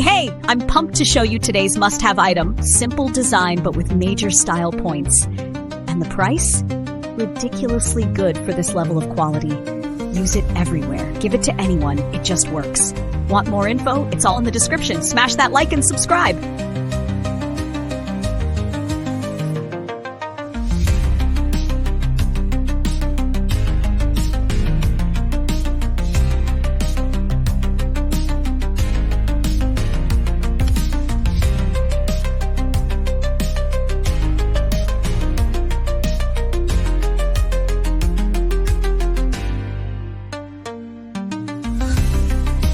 Hey! I'm pumped to show you today's must-have item. Simple design, but with major style points. And the price? Ridiculously good for this level of quality. Use it everywhere. Give it to anyone. It just works. Want more info? It's all in the description. Smash that like and subscribe.